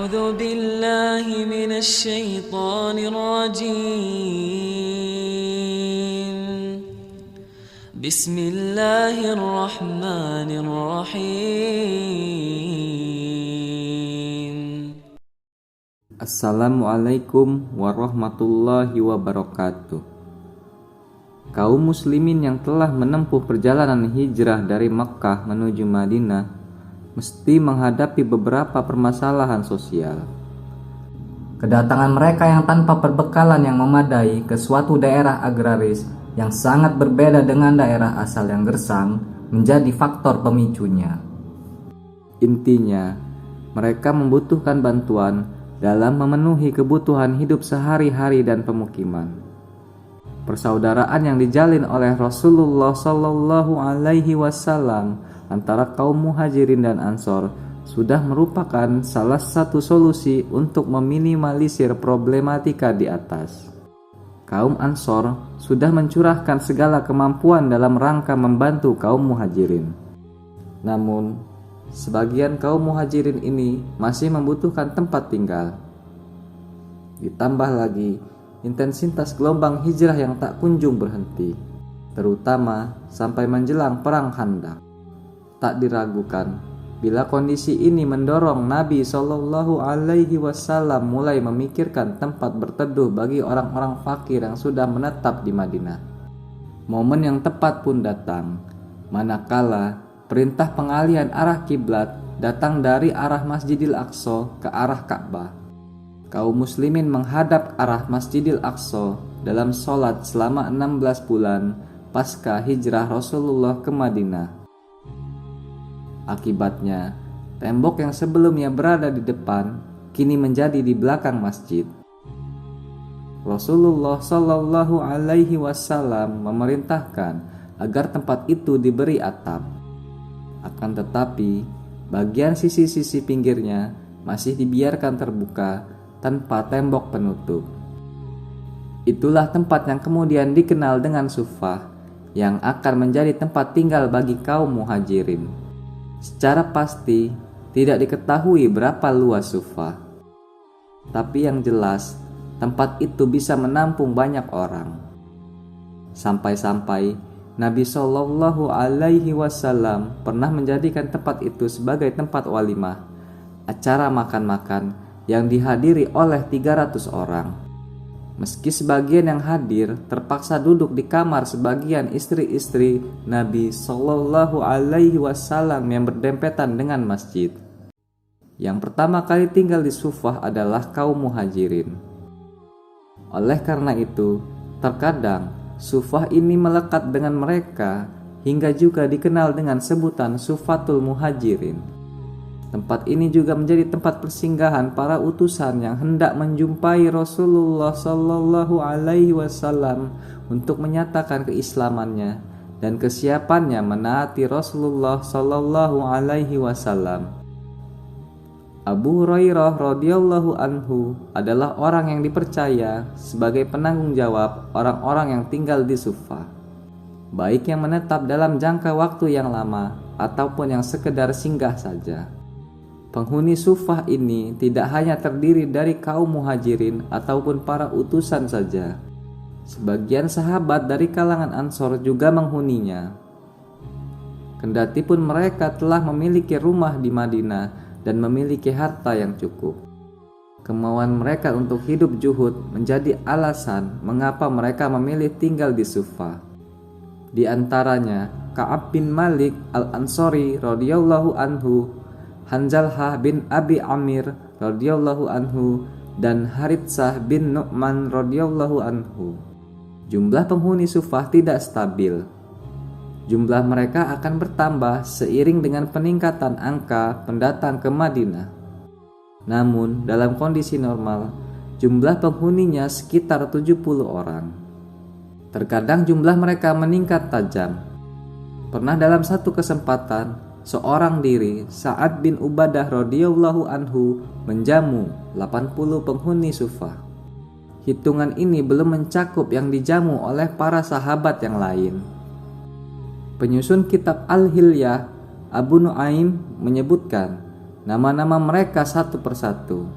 أعوذ بالله من الشيطان الرجيم بسم الله الرحمن الرحيم. Assalamualaikum warahmatullahi wabarakatuh. Kaum muslimin yang telah menempuh perjalanan hijrah dari Mekkah menuju Madinah mesti menghadapi beberapa permasalahan sosial. Kedatangan mereka yang tanpa perbekalan yang memadai ke suatu daerah agraris yang sangat berbeda dengan daerah asal yang gersang menjadi faktor pemicunya. Intinya, mereka membutuhkan bantuan dalam memenuhi kebutuhan hidup sehari-hari dan pemukiman. Persaudaraan yang dijalin oleh Rasulullah Shallallahu Alaihi Wasallam antara kaum Muhajirin dan Ansor sudah merupakan salah satu solusi untuk meminimalisir problematika di atas. Kaum Ansor sudah mencurahkan segala kemampuan dalam rangka membantu kaum Muhajirin. Namun, sebagian kaum Muhajirin ini masih membutuhkan tempat tinggal. Ditambah lagi, intensitas gelombang hijrah yang tak kunjung berhenti, terutama sampai menjelang perang Khandaq. Tak diragukan, bila kondisi ini mendorong Nabi Shallallahu Alaihi Wasallam mulai memikirkan tempat berteduh bagi orang-orang fakir yang sudah menetap di Madinah. Momen yang tepat pun datang, manakala perintah pengalihan arah kiblat datang dari arah Masjidil Aqsa ke arah Ka'bah. Kaum muslimin menghadap arah Masjidil Aqsa dalam sholat selama 16 bulan pasca hijrah Rasulullah ke Madinah. Akibatnya, tembok yang sebelumnya berada di depan kini menjadi di belakang masjid. Rasulullah Shallallahu Alaihi Wasallam memerintahkan agar tempat itu diberi atap. Akan tetapi, bagian sisi-sisi pinggirnya masih dibiarkan terbuka tanpa tembok penutup. Itulah tempat yang kemudian dikenal dengan Suffah, yang akan menjadi tempat tinggal bagi kaum Muhajirin. Secara pasti tidak diketahui berapa luas Suffah, tapi yang jelas tempat itu bisa menampung banyak orang. Sampai-sampai Nabi Shallallahu Alaihi Wasallam pernah menjadikan tempat itu sebagai tempat walimah, acara makan-makan yang dihadiri oleh 300 orang. Meski sebagian yang hadir terpaksa duduk di kamar sebagian istri-istri Nabi Shallallahu Alaihi Wasallam yang berdempetan dengan masjid. Yang pertama kali tinggal di Suffah adalah kaum Muhajirin. Oleh karena itu, terkadang Suffah ini melekat dengan mereka hingga juga dikenal dengan sebutan Suffatul Muhajirin. Tempat ini juga menjadi tempat persinggahan para utusan yang hendak menjumpai Rasulullah Shallallahu Alaihi Wasallam untuk menyatakan keislamannya dan kesiapannya menaati Rasulullah Shallallahu Alaihi Wasallam. Abu Hurairah radhiyallahu anhu adalah orang yang dipercaya sebagai penanggung jawab orang-orang yang tinggal di Suffah, baik yang menetap dalam jangka waktu yang lama ataupun yang sekedar singgah saja. Penghuni Suffah ini tidak hanya terdiri dari kaum Muhajirin ataupun para utusan saja. Sebagian sahabat dari kalangan Ansor juga menghuninya. Kendatipun mereka telah memiliki rumah di Madinah dan memiliki harta yang cukup, kemauan mereka untuk hidup zuhud menjadi alasan mengapa mereka memilih tinggal di Suffah. Di antaranya Ka'ab bin Malik al-Ansori radhiyallahu anhu, Hanzalah bin Abi Amir radhiyallahu anhu, dan Haritsah bin Nu'man radhiyallahu anhu. Jumlah penghuni Suffah tidak stabil. Jumlah mereka akan bertambah seiring dengan peningkatan angka pendatang ke Madinah. Namun, dalam kondisi normal, jumlah penghuninya sekitar 70 orang. Terkadang jumlah mereka meningkat tajam. Pernah dalam satu kesempatan, seorang diri, Sa'ad bin Ubadah radhiyallahu anhu, menjamu 80 penghuni Suffah. Hitungan ini belum mencakup yang dijamu oleh para sahabat yang lain. Penyusun kitab Al-Hilyah, Abu Nuaim menyebutkan nama-nama mereka satu persatu.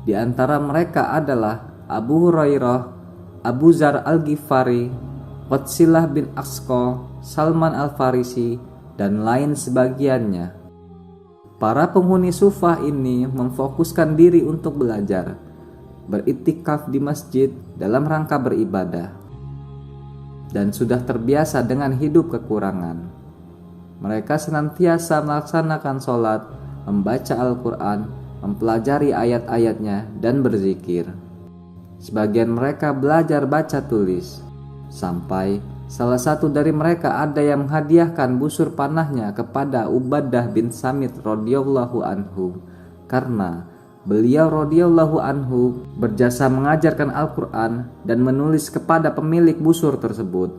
Di antara mereka adalah Abu Hurairah, Abu Dzar Al-Ghifari, Qatsilah bin Aqsa, Salman Al-Farisi, dan lain sebagiannya. Para penghuni Sufah ini memfokuskan diri untuk belajar, beriktikaf di masjid dalam rangka beribadah, dan sudah terbiasa dengan hidup kekurangan. Mereka senantiasa melaksanakan sholat, membaca Al-Quran, mempelajari ayat-ayatnya, dan berzikir. Sebagian mereka belajar baca tulis, sampai salah satu dari mereka ada yang menghadiahkan busur panahnya kepada Ubadah bin Samit radhiyallahu anhu, karena beliau radhiyallahu anhu berjasa mengajarkan Al-Quran dan menulis kepada pemilik busur tersebut.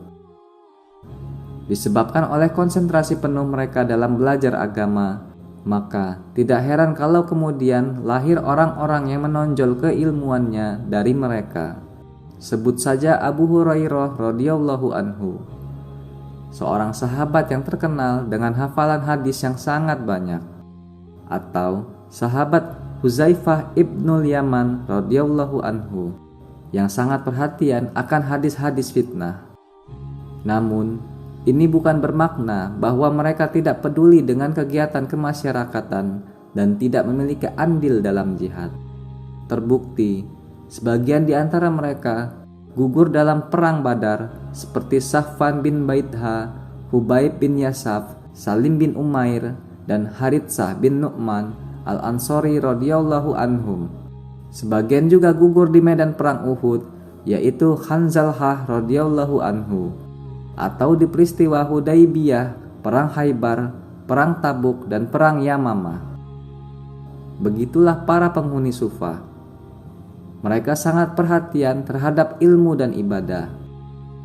Disebabkan oleh konsentrasi penuh mereka dalam belajar agama, maka tidak heran kalau kemudian lahir orang-orang yang menonjol keilmuannya dari mereka. Sebut saja Abu Hurairah radhiyallahu anhu, seorang sahabat yang terkenal dengan hafalan hadis yang sangat banyak, atau sahabat Huzaifah ibnul Yaman radhiyallahu anhu yang sangat perhatian akan hadis-hadis fitnah. Namun, ini bukan bermakna bahwa mereka tidak peduli dengan kegiatan kemasyarakatan dan tidak memiliki andil dalam jihad. Terbukti, sebagian di antara mereka gugur dalam perang Badar seperti Safwan bin Baitha, Hubaib bin Yasaf, Salim bin Umair, dan Haritsah bin Nu'man Al-Ansori radhiyallahu anhum. Sebagian juga gugur di medan perang Uhud, yaitu Hanzalhah radhiyallahu anhu, atau di peristiwa Hudaybiyah, perang Khaybar, perang Tabuk, dan perang Yamamah. Begitulah para penghuni Sufah. Mereka sangat perhatian terhadap ilmu dan ibadah.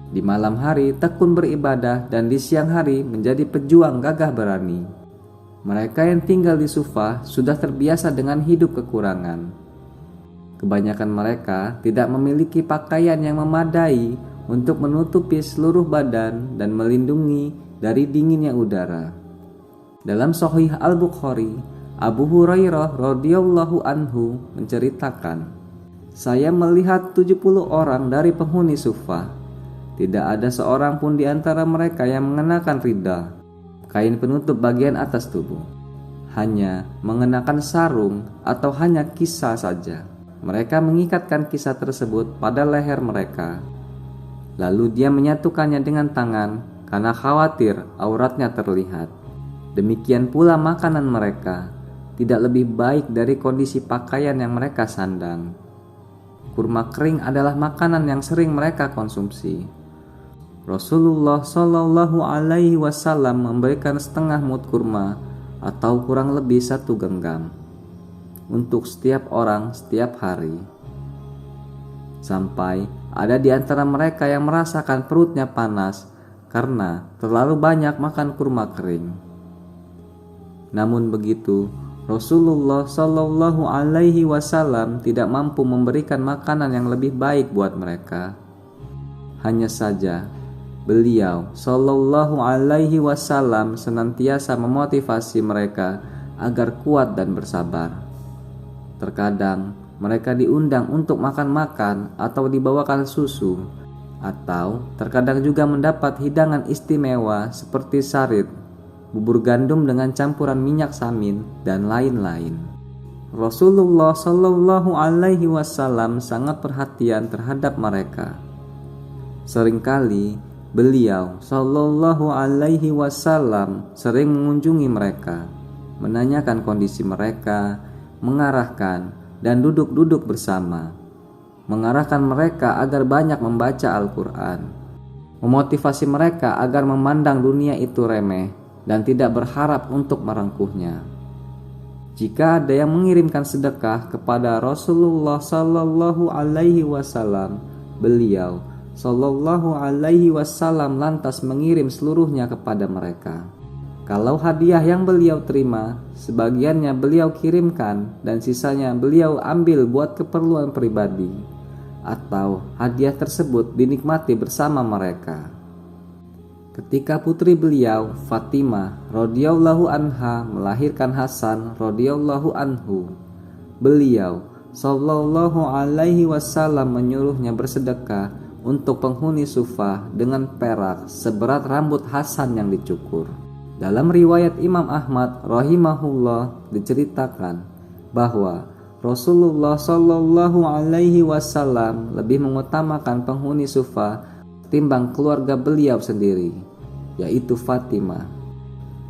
Di malam hari tekun beribadah dan di siang hari menjadi pejuang gagah berani. Mereka yang tinggal di Sufah sudah terbiasa dengan hidup kekurangan. Kebanyakan mereka tidak memiliki pakaian yang memadai untuk menutupi seluruh badan dan melindungi dari dinginnya udara. Dalam Sahih Al-Bukhari, Abu Hurairah radhiyallahu anhu menceritakan, "Saya melihat 70 orang dari penghuni Sufah. Tidak ada seorang pun di antara mereka yang mengenakan ridha, kain penutup bagian atas tubuh. Hanya mengenakan sarung atau hanya kisah saja. Mereka mengikatkan kisah tersebut pada leher mereka. Lalu dia menyatukannya dengan tangan karena khawatir auratnya terlihat. Demikian pula makanan mereka tidak lebih baik dari kondisi pakaian yang mereka sandang. Kurma kering adalah makanan yang sering mereka konsumsi. Rasulullah Shallallahu Alaihi Wasallam memberikan setengah mud kurma atau kurang lebih 1 genggam untuk setiap orang setiap hari. Sampai ada di antara mereka yang merasakan perutnya panas karena terlalu banyak makan kurma kering. Namun begitu, Rasulullah Shallallahu Alaihi Wasallam tidak mampu memberikan makanan yang lebih baik buat mereka. Hanya saja, beliau Shallallahu Alaihi Wasallam senantiasa memotivasi mereka agar kuat dan bersabar. Terkadang mereka diundang untuk makan-makan atau dibawakan susu, atau terkadang juga mendapat hidangan istimewa seperti sarit, bubur gandum dengan campuran minyak samin, dan lain-lain. Rasulullah Shallallahu Alaihi Wasallam sangat perhatian terhadap mereka. Seringkali beliau Shallallahu Alaihi Wasallam sering mengunjungi mereka, menanyakan kondisi mereka, mengarahkan dan duduk-duduk bersama, mengarahkan mereka agar banyak membaca Al-Quran, memotivasi mereka agar memandang dunia itu remeh dan tidak berharap untuk merengkuhnya. Jika ada yang mengirimkan sedekah kepada Rasulullah Sallallahu Alaihi Wasallam, beliau Sallallahu Alaihi Wasallam lantas mengirim seluruhnya kepada mereka. Kalau hadiah yang beliau terima, sebagiannya beliau kirimkan dan sisanya beliau ambil buat keperluan pribadi, atau hadiah tersebut dinikmati bersama mereka. Ketika putri beliau, Fatimah radhiyallahu anha melahirkan Hasan radhiyallahu anhu, beliau sallallahu alaihi wasallam menyuruhnya bersedekah untuk penghuni Sufah dengan perak seberat rambut Hasan yang dicukur. Dalam riwayat Imam Ahmad rahimahullah diceritakan bahwa Rasulullah sallallahu alaihi wasallam lebih mengutamakan penghuni Sufah timbang keluarga beliau sendiri, yaitu Fatimah.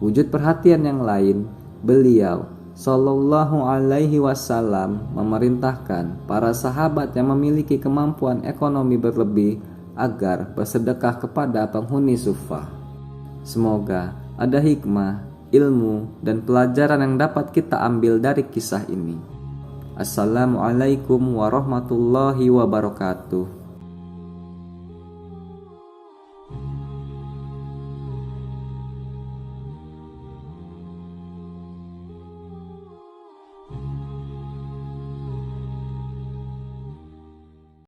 Wujud perhatian yang lain, beliau sallallahu alaihi wasallam memerintahkan para sahabat yang memiliki kemampuan ekonomi berlebih agar bersedekah kepada penghuni Sufah. Semoga ada hikmah, ilmu, dan pelajaran yang dapat kita ambil dari kisah ini. Assalamualaikum warahmatullahi wabarakatuh.